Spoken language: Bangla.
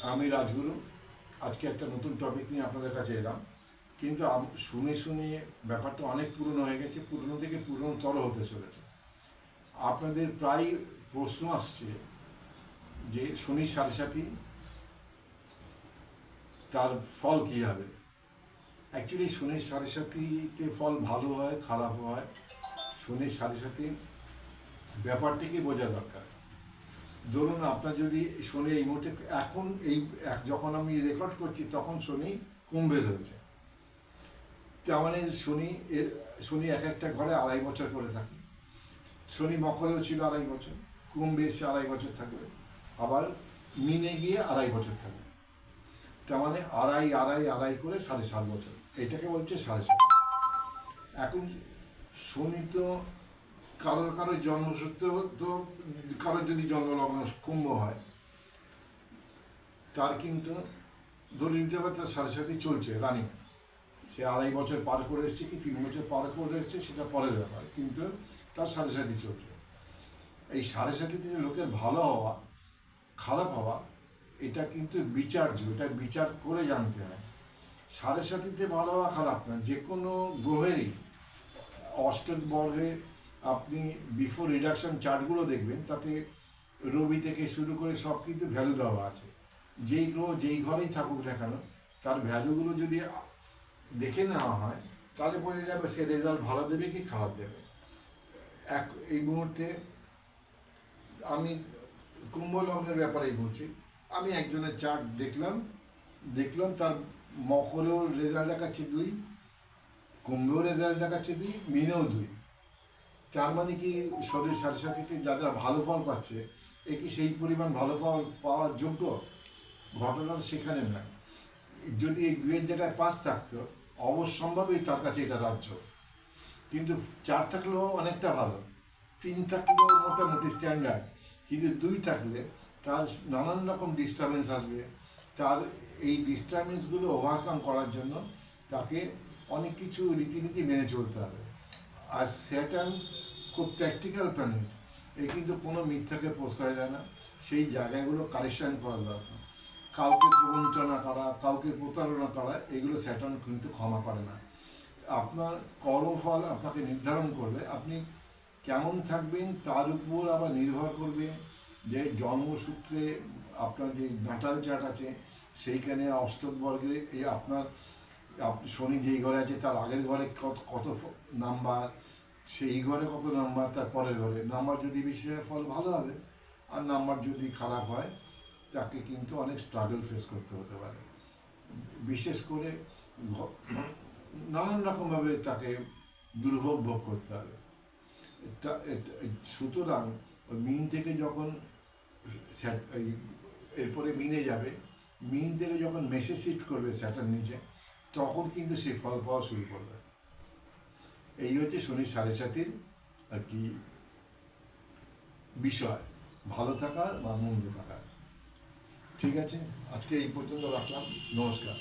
আমি রাজগুরু। আজকে একটা নতুন টপিক নিয়ে আপনাদের কাছে এলাম, কিন্তু শুনে শুনে ব্যাপারটা অনেক পুরনো হয়ে গেছে, পুরনো থেকে পুরনোতর হতে চলেছে। আপনাদের প্রায় প্রশ্ন আসছে যে শনি সাড়ে সাথী তার ফল কী হবে। অ্যাকচুয়ালি শনির সাড়ে সাথীতে ফল ভালো হয়, খারাপ হয়। শনির সাড়ে সাথী ব্যাপারটিকে বোঝা দরকার। ধরুন আপনার যদি শনি এই মুহূর্তে এখন যখন আমি রেকর্ড করছি তখন শনি কুম্ভে রয়েছে, তার মানে শনি এক একটা ঘরে 2.5 বছর করে থাকে। শনি মকরেও ছিল 2.5 বছর, কুম্ভে এসে 2.5 বছর থাকবে, আবার মিনে গিয়ে 2.5 বছর থাকবে। তার মানে আড়াই আড়াই আড়াই করে 7.5 বছর, এটাকে বলছে সাড়ে সাত। এখন শনি তো কারোর জন্মসূত্র, তো কারোর যদি জন্মলগ্ন কুম্ভ হয়, তার কিন্তু ধরে নিতে হবে তার সাড়ে সাথে চলছে রানিং। সে 2.5 বছর পার করে এসছে কি 3 বছর পার করে এসছে সেটা পরের ব্যাপার, কিন্তু তার সাড়ে সাথে চলছে। এই সাড়ে সাথীতে লোকের ভালো হওয়া খারাপ হওয়া এটা কিন্তু বিচার্য, এটা বিচার করে জানতে হয়। সাড়ে সাথীতে ভালো হওয়া খারাপ না, যে কোনো গ্রহেরই অষ্টক বর্গে আপনি বিফোর রিডাকশন চার্টগুলো দেখবেন, তাতে রবি থেকে শুরু করে সব কিন্তু ভ্যালু দেওয়া আছে। যেই গ্রহ যেই ঘরেই থাকুক না কেন, তার ভ্যালুগুলো যদি দেখে নেওয়া হয় তাহলে বোঝা যাবে সে রেজাল্ট ভালো দেবে কি খারাপ দেবে। এই মুহূর্তে আমি কুম্ভ লগ্নের ব্যাপারেই বলছি। আমি একজনের চার্ট দেখলাম তার মকরেও রেজাল্ট দেখাচ্ছে 2, কুম্ভেও রেজাল্ট দেখাচ্ছে 2, মিনেও 2। তার মানে কি শরীর সাথে সাথে যারা ভালো ফল পাচ্ছে, এ কি সেই পরিমাণ ভালো ফল পাওয়ার যোগ্য? ঘটনাটা সেখানে নয়। যদি এই 2-এর জায়গায় 5 থাকতো, অবশ্যম্ভাবী তার কাছে এটা রাজ্য। কিন্তু 4 থাকলেও অনেকটা ভালো, 3 থাকলেও মোটামুটি স্ট্যান্ডার্ড, কিন্তু 2 থাকলে তার নানান রকম ডিস্টারবেন্স আসবে। তার এই ডিস্টারবেন্সগুলো ওভারকাম করার জন্য তাকে অনেক কিছু রীতিনীতি মেনে চলতে হবে। আর স্যাটার্ন খুব প্র্যাকটিক্যাল প্ল্যানেট, এ কিন্তু কোনো মিথ্যাকে প্রশ্রয় দেয় না। সেই জায়গাগুলো কারেকশান করা দরকার। কাউকে প্রবঞ্চনা করা, কাউকে প্রতারণা করা, এগুলো স্যাটার্ন কিন্তু ক্ষমা করে না। আপনার কর্মফল আপনাকে নির্ধারণ করবে, আপনি কেমন থাকবেন তার উপর আবার নির্ভর করবে যে জন্মসূত্রে আপনার যে নাটাল চার্ট আছে সেইখানে অষ্টক বর্গে এই আপনার শনি যেই ঘরে আছে তার আগের ঘরে কত নাম্বার, সেই ঘরে কত নাম্বার, তার পরের ঘরে নাম্বার যদি বেশি হয় ফল ভালো হবে, আর নাম্বার যদি খারাপ হয় তাকে কিন্তু অনেক স্ট্রাগল ফেস করতে হতে পারে। বিশেষ করে নানান রকমভাবে তাকে দুর্ভোগ ভোগ করতে হবে। সুতরাং ওই মিন থেকে যখন এরপরে মিনে যাবে, মিন থেকে যখন মেসে শিফট করবে স্যাটার্ন নিচে, তখন কিন্তু সে ফল পাওয়া শুরু করবে। এই হচ্ছে শনির সাড়ে সাথীর আর কি বিষয়, ভালো থাকার বা মন্দ থাকার। ঠিক আছে, আজকে এই পর্যন্ত রাখলাম। নমস্কার।